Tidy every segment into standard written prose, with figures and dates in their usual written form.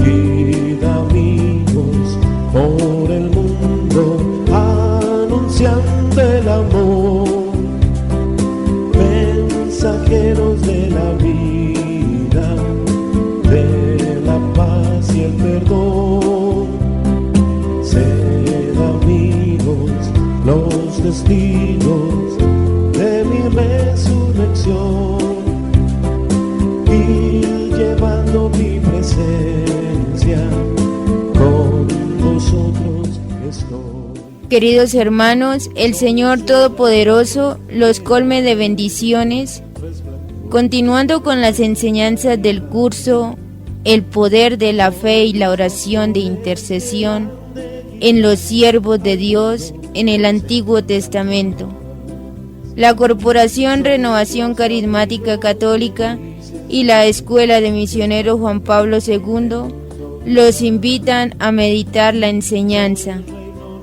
Id amigos por el mundo, anunciando el amor, mensajeros de la vida, de la paz y el perdón. Sed amigos, los testigos de mi resurrección, y llevando mi presencia, con vosotros estoy. Queridos hermanos, el Señor Todopoderoso los colme de bendiciones. Continuando con las enseñanzas del curso El poder de la fe y la oración de intercesión en los siervos de Dios en el Antiguo Testamento, la Corporación Renovación Carismática Católica y la Escuela de Misioneros Juan Pablo II los invitan a meditar la enseñanza,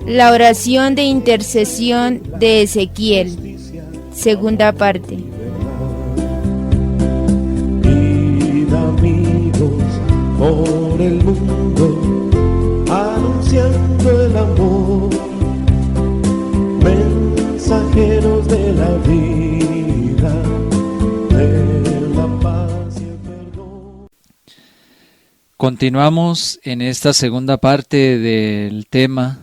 la oración de intercesión de Ezequiel, segunda parte. Id amigos por el mundo, anunciando el amor, mensajeros de la vida, de la paz y el perdón. Continuamos en esta segunda parte del tema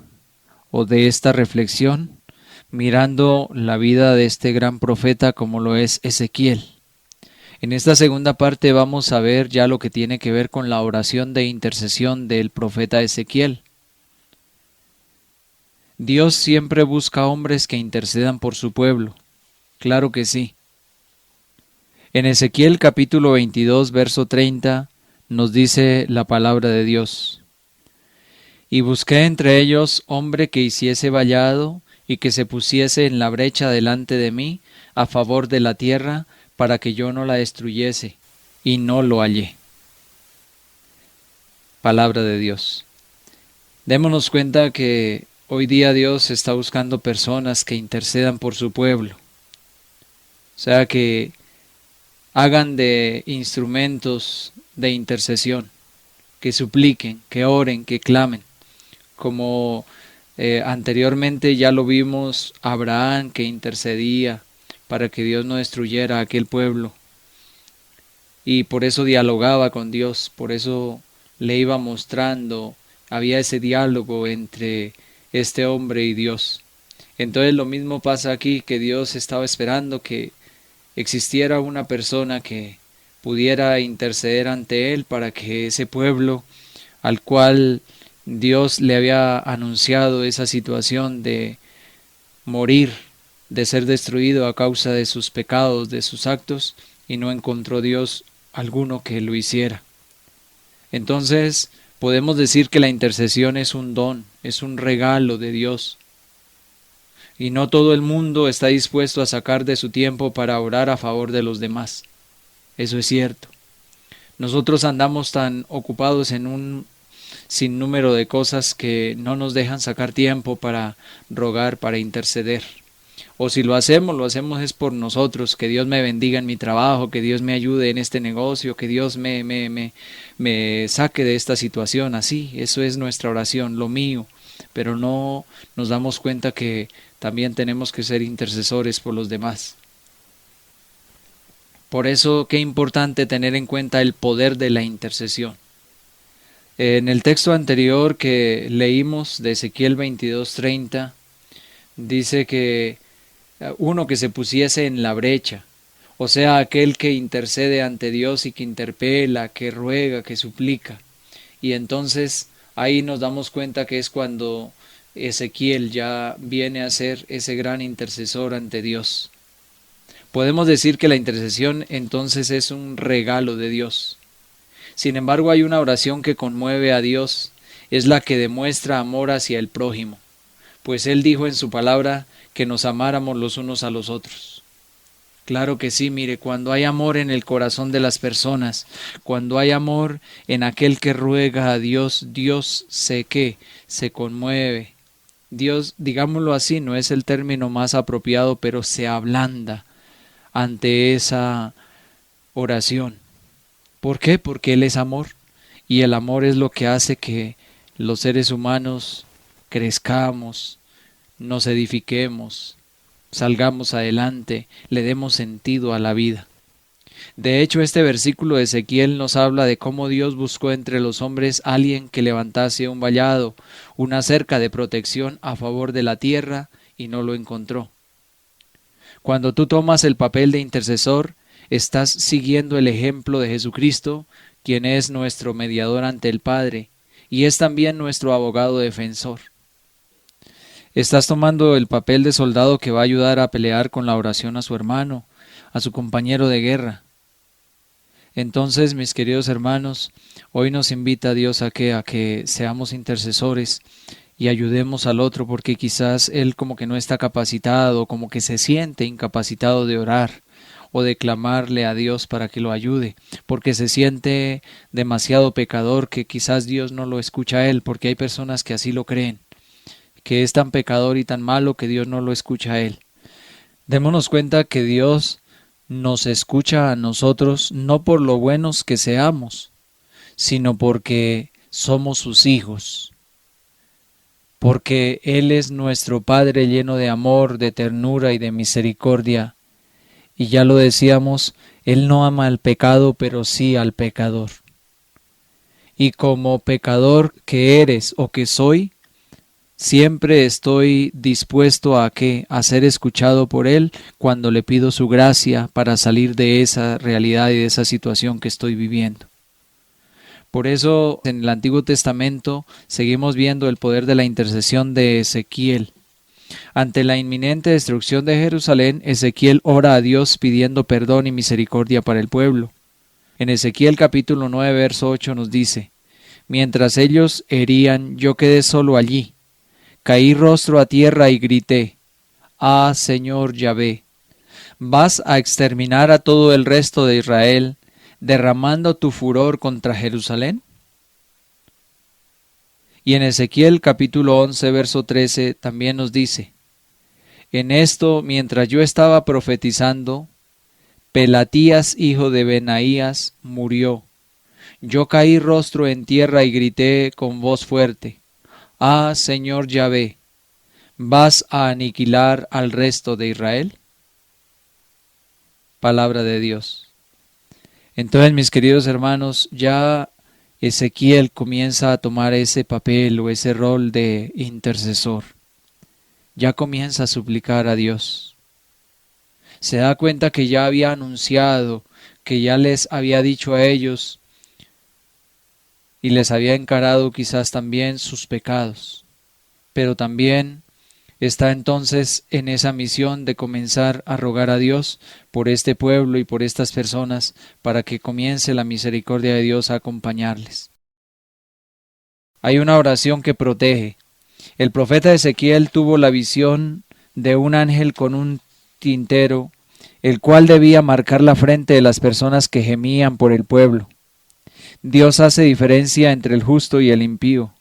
o de esta reflexión, mirando la vida de este gran profeta como lo es Ezequiel. En esta segunda parte vamos a ver ya lo que tiene que ver con la oración de intercesión del profeta Ezequiel. Dios siempre busca hombres que intercedan por su pueblo, claro que sí. En Ezequiel capítulo 22, verso 30, nos dice la palabra de Dios: y busqué entre ellos hombre que hiciese vallado y que se pusiese en la brecha delante de mí a favor de la tierra, para que yo no la destruyese, y no lo hallé. Palabra de Dios. Démonos cuenta que hoy día Dios está buscando personas que intercedan por su pueblo, o sea, que hagan de instrumentos de intercesión, que supliquen, que oren, que clamen, como anteriormente ya lo vimos, Abraham, que intercedía para que Dios no destruyera a aquel pueblo, y por eso dialogaba con Dios, por eso le iba mostrando, había ese diálogo entre este hombre y Dios. Entonces lo mismo pasa aquí, que Dios estaba esperando que existiera una persona que pudiera interceder ante Él para que ese pueblo al cual Dios le había anunciado esa situación de morir, de ser destruido a causa de sus pecados, de sus actos, y no encontró Dios alguno que lo hiciera. Entonces podemos decir que la intercesión es un don, es un regalo de Dios. Y no todo el mundo está dispuesto a sacar de su tiempo para orar a favor de los demás. Eso es cierto. Nosotros andamos tan ocupados en un sinnúmero de cosas que no nos dejan sacar tiempo para rogar, para interceder. O si lo hacemos es por nosotros, que Dios me bendiga en mi trabajo, que Dios me ayude en este negocio, que Dios me saque de esta situación. Así, eso es nuestra oración, lo mío. Pero no nos damos cuenta que también tenemos que ser intercesores por los demás. Por eso, qué importante tener en cuenta el poder de la intercesión. En el texto anterior que leímos de Ezequiel 22:30, dice que uno que se pusiese en la brecha, o sea, aquel que intercede ante Dios y que interpela, que ruega, que suplica. Y entonces ahí nos damos cuenta que es cuando Ezequiel ya viene a ser ese gran intercesor ante Dios. Podemos decir que la intercesión entonces es un regalo de Dios. Sin embargo, hay una oración que conmueve a Dios, es la que demuestra amor hacia el prójimo, pues Él dijo en su palabra que nos amáramos los unos a los otros. Claro que sí, mire, cuando hay amor en el corazón de las personas, cuando hay amor en aquel que ruega a Dios, Dios se conmueve. Dios, digámoslo así, no es el término más apropiado, pero se ablanda ante esa oración. ¿Por qué? Porque Él es amor. y el amor es lo que hace que los seres humanos crezcamos, nos edifiquemos, salgamos adelante, le demos sentido a la vida. De hecho, este versículo de Ezequiel nos habla de cómo Dios buscó entre los hombres alguien que levantase un vallado, una cerca de protección a favor de la tierra, y no lo encontró. Cuando tú tomas el papel de intercesor, estás siguiendo el ejemplo de Jesucristo, quien es nuestro mediador ante el Padre, y es también nuestro abogado defensor. Estás tomando el papel de soldado que va a ayudar a pelear con la oración a su hermano, a su compañero de guerra. Entonces, mis queridos hermanos, hoy nos invita Dios a que seamos intercesores y ayudemos al otro, porque quizás él como que no está capacitado, como que se siente incapacitado de orar o de clamarle a Dios para que lo ayude, porque se siente demasiado pecador que quizás Dios no lo escucha a él, porque hay personas que así lo creen, que es tan pecador y tan malo que Dios no lo escucha a él. Démonos cuenta que Dios nos escucha a nosotros no por lo buenos que seamos, sino porque somos sus hijos, porque Él es nuestro Padre lleno de amor, de ternura y de misericordia. Y ya lo decíamos, Él no ama al pecado, pero sí al pecador. Y como pecador que eres o que soy, siempre estoy dispuesto a ser escuchado por Él cuando le pido su gracia para salir de esa realidad y de esa situación que estoy viviendo. Por eso en el Antiguo Testamento seguimos viendo el poder de la intercesión de Ezequiel. Ante la inminente destrucción de Jerusalén, Ezequiel ora a Dios pidiendo perdón y misericordia para el pueblo. En Ezequiel capítulo 9, verso 8 nos dice: mientras ellos herían, yo quedé solo allí. Caí rostro a tierra y grité: «Ah, Señor Yahvé, ¿vas a exterminar a todo el resto de Israel, derramando tu furor contra Jerusalén?» Y en Ezequiel capítulo 11, verso 13 también nos dice: en esto, mientras yo estaba profetizando, Pelatías, hijo de Benaías, murió. Yo caí rostro en tierra y grité con voz fuerte: «Ah, Señor Yahvé, ¿vas a aniquilar al resto de Israel?» Palabra de Dios. Entonces, mis queridos hermanos, ya Ezequiel comienza a tomar ese papel o ese rol de intercesor. Ya comienza a suplicar a Dios. Se da cuenta que ya había anunciado, que ya les había dicho a ellos y les había encarado quizás también sus pecados, pero también está entonces en esa misión de comenzar a rogar a Dios por este pueblo y por estas personas para que comience la misericordia de Dios a acompañarles. Hay una oración que protege. El profeta Ezequiel tuvo la visión de un ángel con un tintero, el cual debía marcar la frente de las personas que gemían por el pueblo. Dios hace diferencia entre el justo y el impío.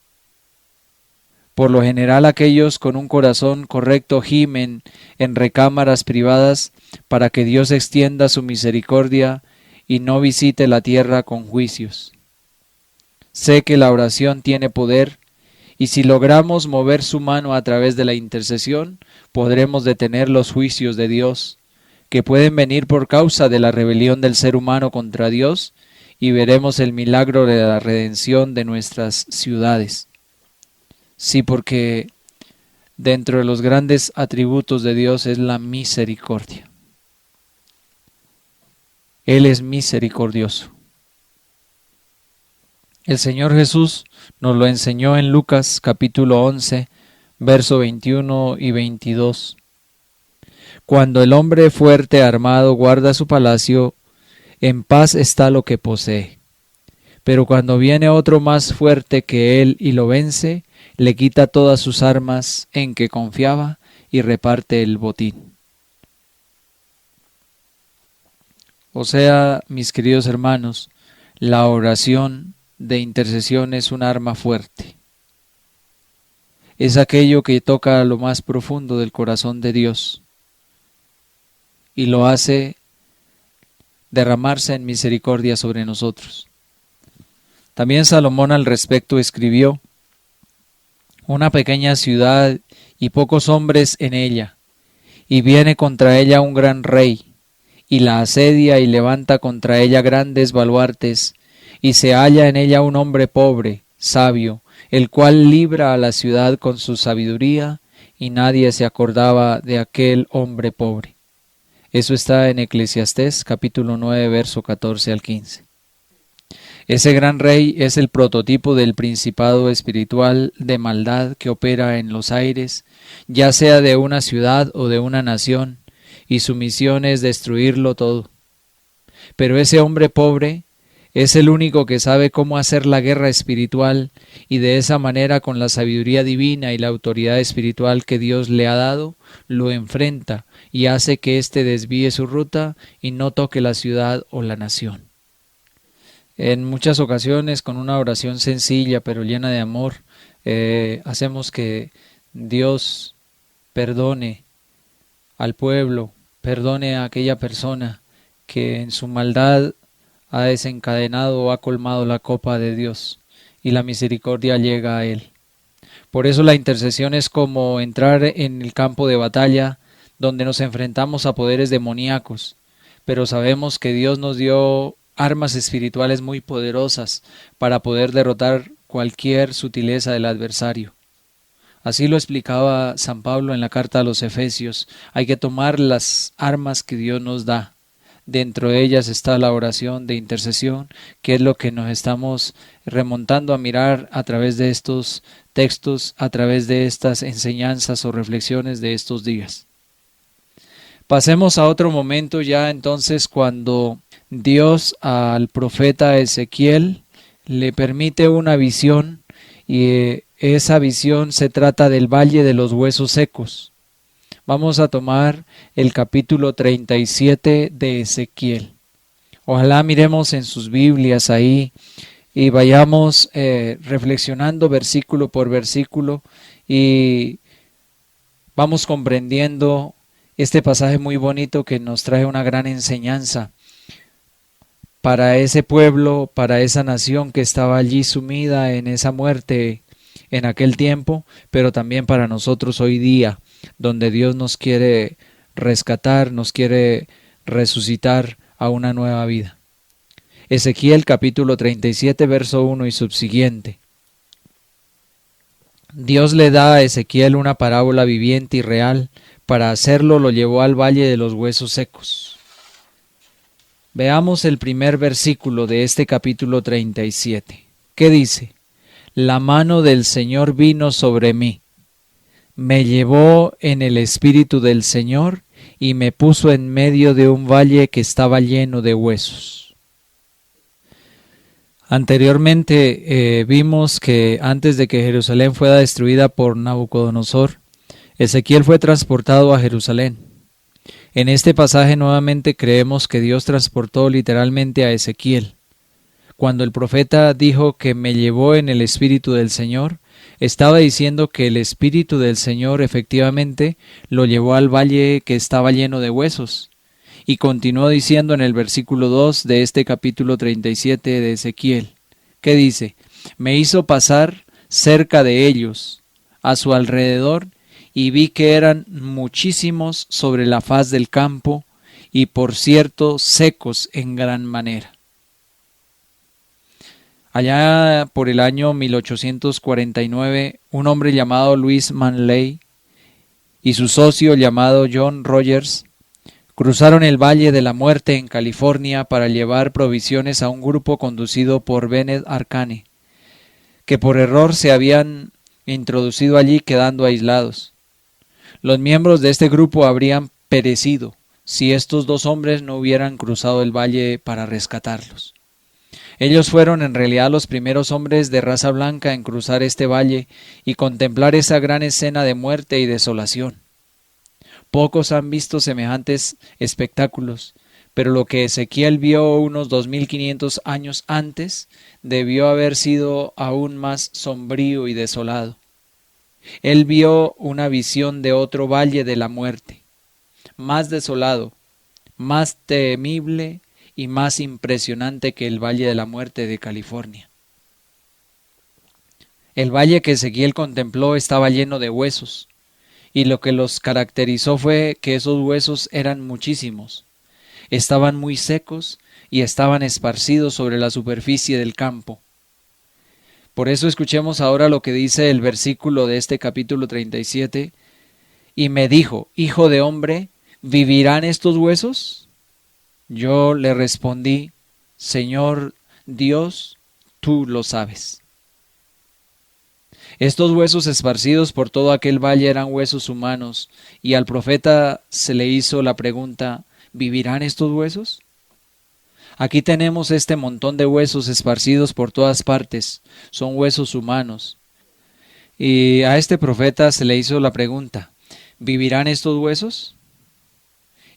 Por lo general, aquellos con un corazón correcto gimen en recámaras privadas para que Dios extienda su misericordia y no visite la tierra con juicios. Sé que la oración tiene poder, y si logramos mover su mano a través de la intercesión, podremos detener los juicios de Dios, que pueden venir por causa de la rebelión del ser humano contra Dios, y veremos el milagro de la redención de nuestras ciudades. Sí, porque dentro de los grandes atributos de Dios es la misericordia. Él es misericordioso. El Señor Jesús nos lo enseñó en Lucas capítulo 11, verso 21 y 22. Cuando el hombre fuerte armado guarda su palacio, en paz está lo que posee. Pero cuando viene otro más fuerte que él y lo vence, le quita todas sus armas en que confiaba y reparte el botín. O sea, mis queridos hermanos, la oración de intercesión es un arma fuerte. Es aquello que toca lo más profundo del corazón de Dios y lo hace derramarse en misericordia sobre nosotros. También Salomón al respecto escribió: una pequeña ciudad y pocos hombres en ella, y viene contra ella un gran rey, y la asedia y levanta contra ella grandes baluartes, y se halla en ella un hombre pobre, sabio, el cual libra a la ciudad con su sabiduría, y nadie se acordaba de aquel hombre pobre. Eso está en Eclesiastés capítulo 9, verso 14 al 15. Ese gran rey es el prototipo del principado espiritual de maldad que opera en los aires, ya sea de una ciudad o de una nación, y su misión es destruirlo todo. Pero ese hombre pobre es el único que sabe cómo hacer la guerra espiritual, y de esa manera, con la sabiduría divina y la autoridad espiritual que Dios le ha dado, lo enfrenta y hace que éste desvíe su ruta y no toque la ciudad o la nación. En muchas ocasiones, con una oración sencilla pero llena de amor, hacemos que Dios perdone al pueblo, perdone a aquella persona que en su maldad ha desencadenado o ha colmado la copa de Dios, y la misericordia llega a él. Por eso la intercesión es como entrar en el campo de batalla, donde nos enfrentamos a poderes demoníacos, pero sabemos que Dios nos dio armas espirituales muy poderosas para poder derrotar cualquier sutileza del adversario. Así lo explicaba San Pablo en la carta a los Efesios: hay que tomar las armas que Dios nos da. Dentro de ellas está la oración de intercesión, que es lo que nos estamos remontando a mirar a través de estos textos, a través de estas enseñanzas o reflexiones de estos días. Pasemos a otro momento ya entonces, cuando Dios al profeta Ezequiel le permite una visión, y esa visión se trata del Valle de los Huesos Secos. Vamos a tomar el capítulo 37 de Ezequiel. Ojalá miremos en sus Biblias ahí y vayamos reflexionando versículo por versículo, y vamos comprendiendo este pasaje muy bonito que nos trae una gran enseñanza para ese pueblo, para esa nación que estaba allí sumida en esa muerte en aquel tiempo, pero también para nosotros hoy día, donde Dios nos quiere rescatar, nos quiere resucitar a una nueva vida. Ezequiel capítulo 37, verso 1 y subsiguiente. Dios le da a Ezequiel una parábola viviente y real. Para hacerlo lo llevó al Valle de los Huesos Secos. Veamos el primer versículo de este capítulo 37. ¿Qué dice? La mano del Señor vino sobre mí. Me llevó en el espíritu del Señor y me puso en medio de un valle que estaba lleno de huesos. Anteriormente vimos que antes de que Jerusalén fuera destruida por Nabucodonosor, Ezequiel fue transportado a Jerusalén. En este pasaje nuevamente creemos que Dios transportó literalmente a Ezequiel. Cuando el profeta dijo que me llevó en el Espíritu del Señor, estaba diciendo que el Espíritu del Señor efectivamente lo llevó al valle que estaba lleno de huesos. Y continuó diciendo en el versículo 2 de este capítulo 37 de Ezequiel, que dice: me hizo pasar cerca de ellos, a su alrededor, y vi que eran muchísimos sobre la faz del campo, y por cierto secos en gran manera. Allá por el año 1849, un hombre llamado Louis Manley y su socio llamado John Rogers cruzaron el Valle de la Muerte en California para llevar provisiones a un grupo conducido por Bennett Arcane, que por error se habían introducido allí, quedando aislados. Los miembros de este grupo habrían perecido si estos dos hombres no hubieran cruzado el valle para rescatarlos. Ellos fueron en realidad los primeros hombres de raza blanca en cruzar este valle y contemplar esa gran escena de muerte y desolación. Pocos han visto semejantes espectáculos, pero lo que Ezequiel vio unos 2500 años antes debió haber sido aún más sombrío y desolado. Él vio una visión de otro valle de la muerte, más desolado, más temible y más impresionante que el Valle de la Muerte de California. El valle que Ezequiel contempló estaba lleno de huesos, y lo que los caracterizó fue que esos huesos eran muchísimos, estaban muy secos y estaban esparcidos sobre la superficie del campo. Por eso escuchemos ahora lo que dice el versículo de este capítulo 37. Y me dijo: Hijo de hombre, ¿vivirán estos huesos? Yo le respondí: Señor Dios, tú lo sabes. Estos huesos esparcidos por todo aquel valle eran huesos humanos, y al profeta se le hizo la pregunta: ¿vivirán estos huesos? Aquí tenemos este montón de huesos esparcidos por todas partes, son huesos humanos. Y a este profeta se le hizo la pregunta: ¿vivirán estos huesos?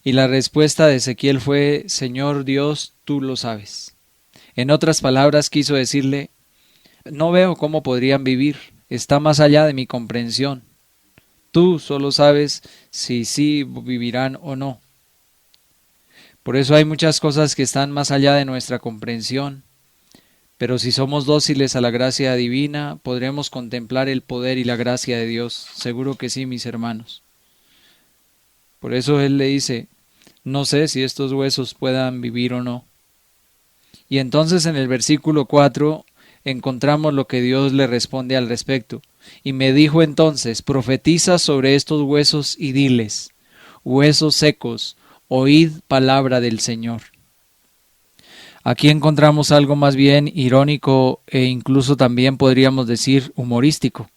Y la respuesta de Ezequiel fue: Señor Dios, tú lo sabes. En otras palabras, quiso decirle: no veo cómo podrían vivir, está más allá de mi comprensión. Tú solo sabes si sí vivirán o no. Por eso hay muchas cosas que están más allá de nuestra comprensión, pero si somos dóciles a la gracia divina, podremos contemplar el poder y la gracia de Dios. Seguro que sí, mis hermanos. Por eso Él le dice: no sé si estos huesos puedan vivir o no. Y entonces en el versículo 4 encontramos lo que Dios le responde al respecto. Y me dijo entonces: profetiza sobre estos huesos y diles: huesos secos, oíd palabra del Señor. Aquí encontramos algo más bien irónico e incluso también podríamos decir humorístico.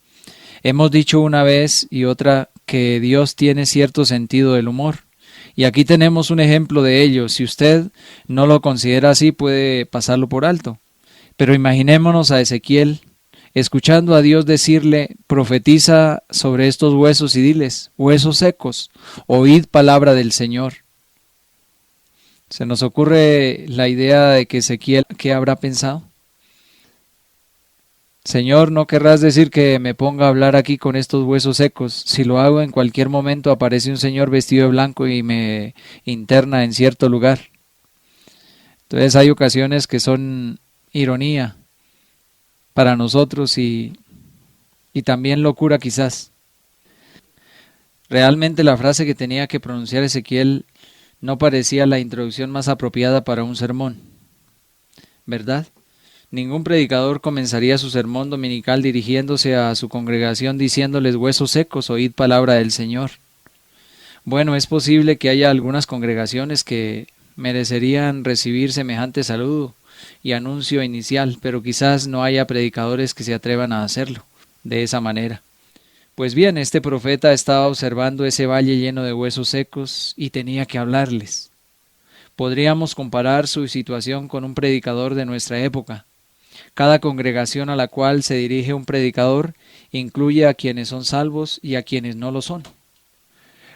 Hemos dicho una vez y otra que Dios tiene cierto sentido del humor. Y aquí tenemos un ejemplo de ello. Si usted no lo considera así, puede pasarlo por alto. Pero imaginémonos a Ezequiel escuchando a Dios decirle: profetiza sobre estos huesos y diles: huesos secos, oíd palabra del Señor. Se nos ocurre la idea de que Ezequiel, ¿qué habrá pensado? Señor, ¿no querrás decir que me ponga a hablar aquí con estos huesos secos? Si lo hago, en cualquier momento aparece un señor vestido de blanco y me interna en cierto lugar. Entonces hay ocasiones que son ironía para nosotros y también locura quizás. Realmente la frase que tenía que pronunciar Ezequiel no parecía la introducción más apropiada para un sermón, ¿verdad? Ningún predicador comenzaría su sermón dominical dirigiéndose a su congregación diciéndoles: huesos secos, oíd palabra del Señor. Bueno, es posible que haya algunas congregaciones que merecerían recibir semejante saludo y anuncio inicial, pero quizás no haya predicadores que se atrevan a hacerlo de esa manera. Pues bien, este profeta estaba observando ese valle lleno de huesos secos y tenía que hablarles. Podríamos comparar su situación con un predicador de nuestra época. Cada congregación a la cual se dirige un predicador incluye a quienes son salvos y a quienes no lo son.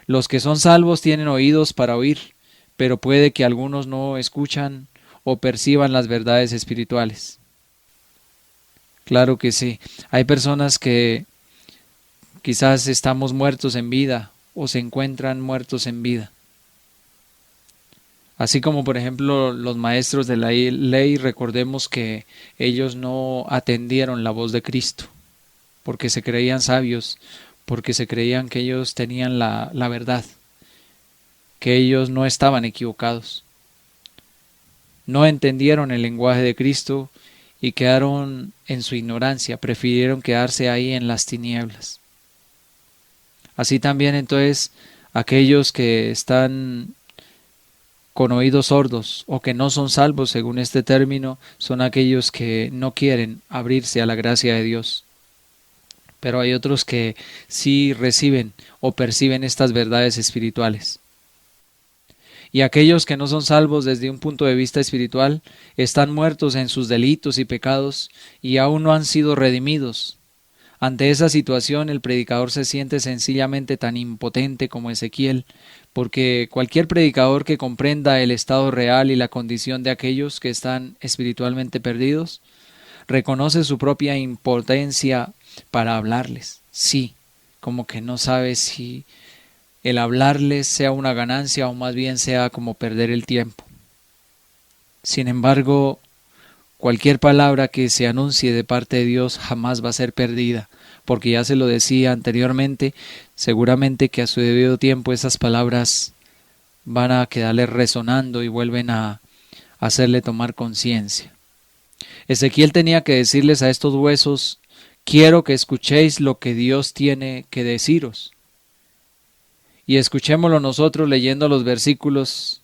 Los que son salvos tienen oídos para oír, pero puede que algunos no escuchan o perciban las verdades espirituales. Claro que sí, hay personas que quizás estamos muertos en vida o se encuentran muertos en vida. Así como por ejemplo los maestros de la ley, recordemos que ellos no atendieron la voz de Cristo porque se creían sabios, porque se creían que ellos tenían la verdad, que ellos no estaban equivocados. No entendieron el lenguaje de Cristo y quedaron en su ignorancia, prefirieron quedarse ahí en las tinieblas. Así también entonces aquellos que están con oídos sordos o que no son salvos según este término son aquellos que no quieren abrirse a la gracia de Dios. Pero hay otros que sí reciben o perciben estas verdades espirituales. Y aquellos que no son salvos desde un punto de vista espiritual están muertos en sus delitos y pecados y aún no han sido redimidos. Ante esa situación el predicador se siente sencillamente tan impotente como Ezequiel, porque cualquier predicador que comprenda el estado real y la condición de aquellos que están espiritualmente perdidos, reconoce su propia impotencia para hablarles. Sí, como que no sabe si el hablarles sea una ganancia o más bien sea como perder el tiempo. Sin embargo, cualquier palabra que se anuncie de parte de Dios jamás va a ser perdida, porque ya se lo decía anteriormente, seguramente que a su debido tiempo esas palabras van a quedarle resonando y vuelven a hacerle tomar conciencia. Ezequiel tenía que decirles a estos huesos: quiero que escuchéis lo que Dios tiene que deciros. Y escuchémoslo nosotros leyendo los versículos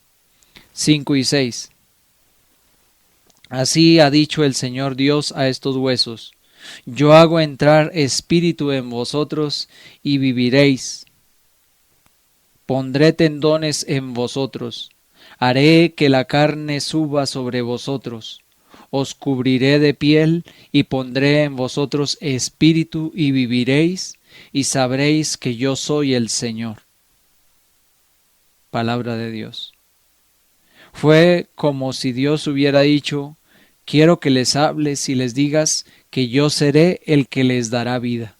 5 y 6. Así ha dicho el Señor Dios a estos huesos: yo hago entrar espíritu en vosotros y viviréis. Pondré tendones en vosotros, haré que la carne suba sobre vosotros, os cubriré de piel y pondré en vosotros espíritu y viviréis y sabréis que yo soy el Señor. Palabra de Dios. Fue como si Dios hubiera dicho: quiero que les hables y les digas que yo seré el que les dará vida.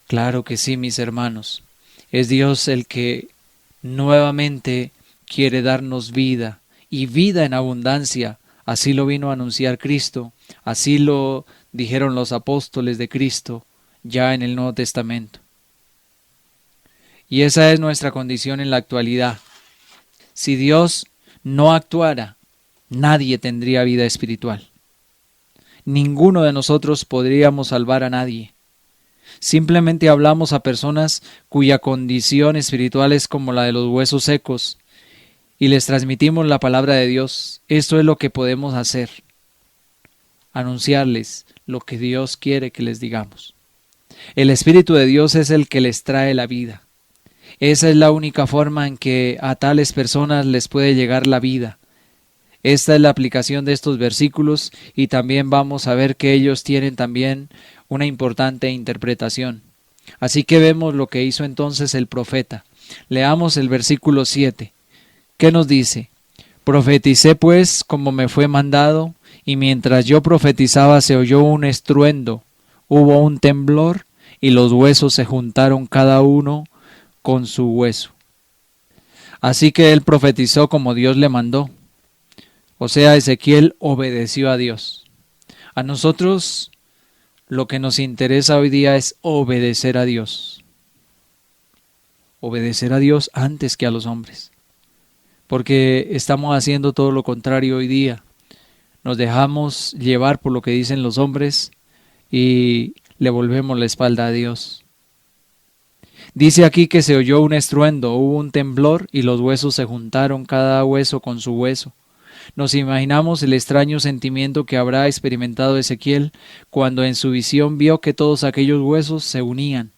Claro que sí, mis hermanos. Es Dios el que nuevamente quiere darnos vida, y vida en abundancia. Así lo vino a anunciar Cristo, así lo dijeron los apóstoles de Cristo ya en el Nuevo Testamento. Y esa es nuestra condición en la actualidad. Si Dios no actuara, nadie tendría vida espiritual. Ninguno de nosotros podríamos salvar a nadie. Simplemente hablamos a personas cuya condición espiritual es como la de los huesos secos y les transmitimos la palabra de Dios. Esto es lo que podemos hacer: anunciarles lo que Dios quiere que les digamos. El Espíritu de Dios es el que les trae la vida. Esa es la única forma en que a tales personas les puede llegar la vida. Esta es la aplicación de estos versículos, y también vamos a ver que ellos tienen también una importante interpretación. Así que vemos lo que hizo entonces el profeta. Leamos el versículo 7. ¿Qué nos dice? Profeticé pues como me fue mandado, y mientras yo profetizaba se oyó un estruendo, hubo un temblor, y los huesos se juntaron cada uno con su hueso. Así que él profetizó como Dios le mandó. O sea, Ezequiel obedeció a Dios. A nosotros lo que nos interesa hoy día es obedecer a Dios. Obedecer a Dios antes que a los hombres. Porque estamos haciendo todo lo contrario hoy día. Nos dejamos llevar por lo que dicen los hombres y le volvemos la espalda a Dios. Dice aquí que se oyó un estruendo, hubo un temblor y los huesos se juntaron cada hueso con su hueso. Nos imaginamos el extraño sentimiento que habrá experimentado Ezequiel cuando en su visión vio que todos aquellos huesos se unían.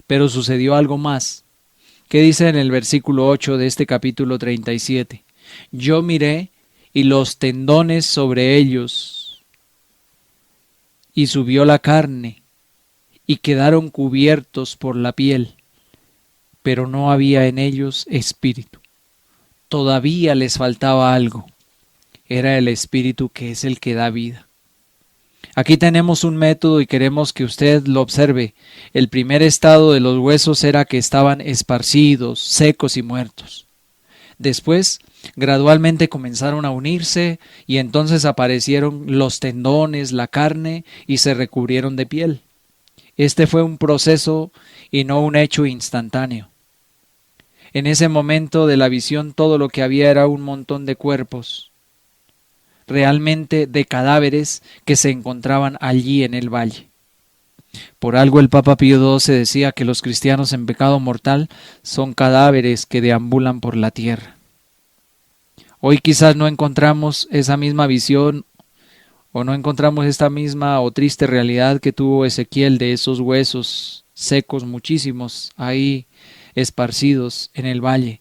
Pero sucedió algo más. ¿Qué dice en el versículo 8 de este capítulo 37? Yo miré y los tendones sobre ellos, y subió la carne, y quedaron cubiertos por la piel, pero no había en ellos espíritu. Todavía les faltaba algo. Era el espíritu, que es el que da vida. Aquí tenemos un método y queremos que usted lo observe. El primer estado de los huesos era que estaban esparcidos, secos y muertos. Después, gradualmente comenzaron a unirse y entonces aparecieron los tendones, la carne, y se recubrieron de piel. Este fue un proceso y no un hecho instantáneo. En ese momento de la visión todo lo que había era un montón de cuerpos, realmente de cadáveres que se encontraban allí en el valle. Por algo el Papa Pío XII decía que los cristianos en pecado mortal son cadáveres que deambulan por la tierra. Hoy quizás no encontramos esa misma visión o no encontramos esta misma o triste realidad que tuvo Ezequiel de esos huesos secos, muchísimos ahí esparcidos en el valle,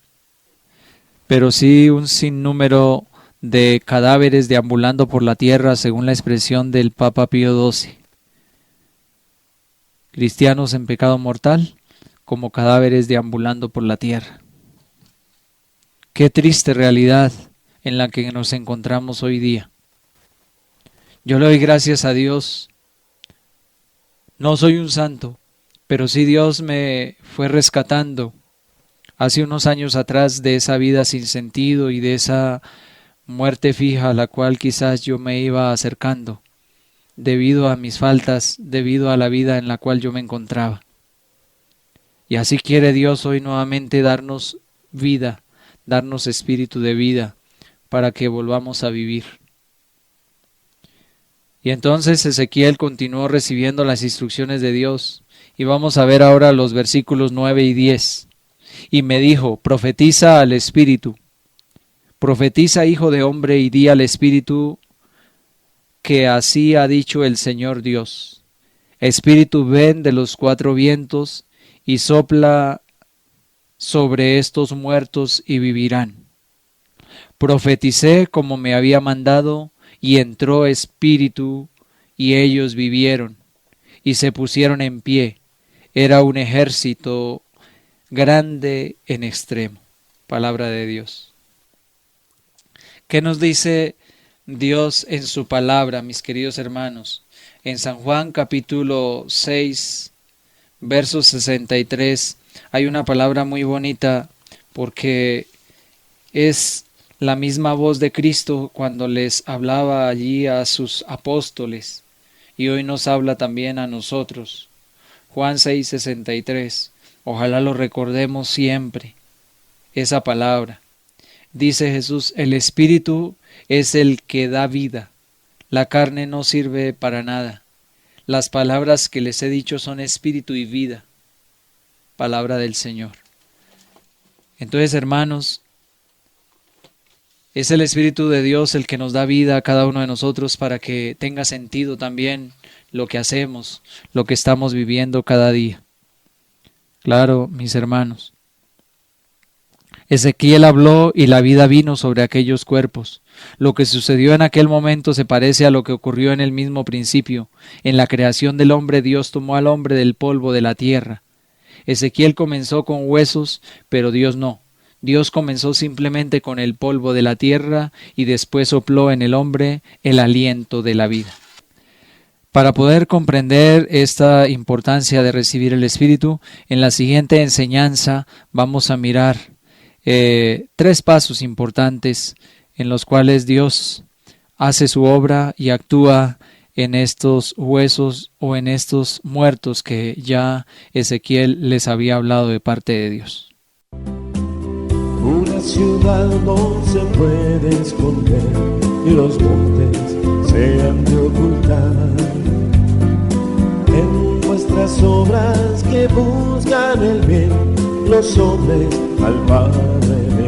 pero sí un sinnúmero de cadáveres deambulando por la tierra, según la expresión del Papa Pío XII. Cristianos en pecado mortal como cadáveres deambulando por la tierra. Qué triste realidad en la que nos encontramos hoy día. Yo le doy gracias a Dios. No soy un santo, pero sí Dios me fue rescatando hace unos años atrás de esa vida sin sentido y de esa muerte fija a la cual quizás yo me iba acercando, debido a mis faltas, debido a la vida en la cual yo me encontraba. Y así quiere Dios hoy nuevamente darnos vida, darnos espíritu de vida, para que volvamos a vivir. Y entonces Ezequiel continuó recibiendo las instrucciones de Dios, y vamos a ver ahora los versículos 9 y 10. Y me dijo, profetiza al espíritu, profetiza, hijo de hombre, y di al espíritu que así ha dicho el Señor Dios. Espíritu, ven de los cuatro vientos y sopla sobre estos muertos y vivirán. Profeticé como me había mandado, y entró espíritu, y ellos vivieron, y se pusieron en pie. Era un ejército grande en extremo. Palabra de Dios. ¿Qué nos dice Dios en su palabra, mis queridos hermanos? En San Juan capítulo 6, verso 63, hay una palabra muy bonita porque es la misma voz de Cristo cuando les hablaba allí a sus apóstoles, y hoy nos habla también a nosotros. Juan 6, 63. Ojalá lo recordemos siempre, esa palabra. Dice Jesús, el Espíritu es el que da vida, la carne no sirve para nada. Las palabras que les he dicho son espíritu y vida. Palabra del Señor. Entonces, hermanos, es el Espíritu de Dios el que nos da vida a cada uno de nosotros para que tenga sentido también lo que hacemos, lo que estamos viviendo cada día. Claro, mis hermanos. Ezequiel habló y la vida vino sobre aquellos cuerpos. Lo que sucedió en aquel momento se parece a lo que ocurrió en el mismo principio. En la creación del hombre, Dios tomó al hombre del polvo de la tierra. Ezequiel comenzó con huesos, pero Dios no. Dios comenzó simplemente con el polvo de la tierra y después sopló en el hombre el aliento de la vida. Para poder comprender esta importancia de recibir el Espíritu, en la siguiente enseñanza vamos a mirar 3 pasos importantes en los cuales Dios hace su obra y actúa en estos huesos o en estos muertos que ya Ezequiel les había hablado de parte de Dios. Una ciudad no se puede esconder y los montes se han de ocultar. En vuestras obras que buscan el bien, los hombres al Padre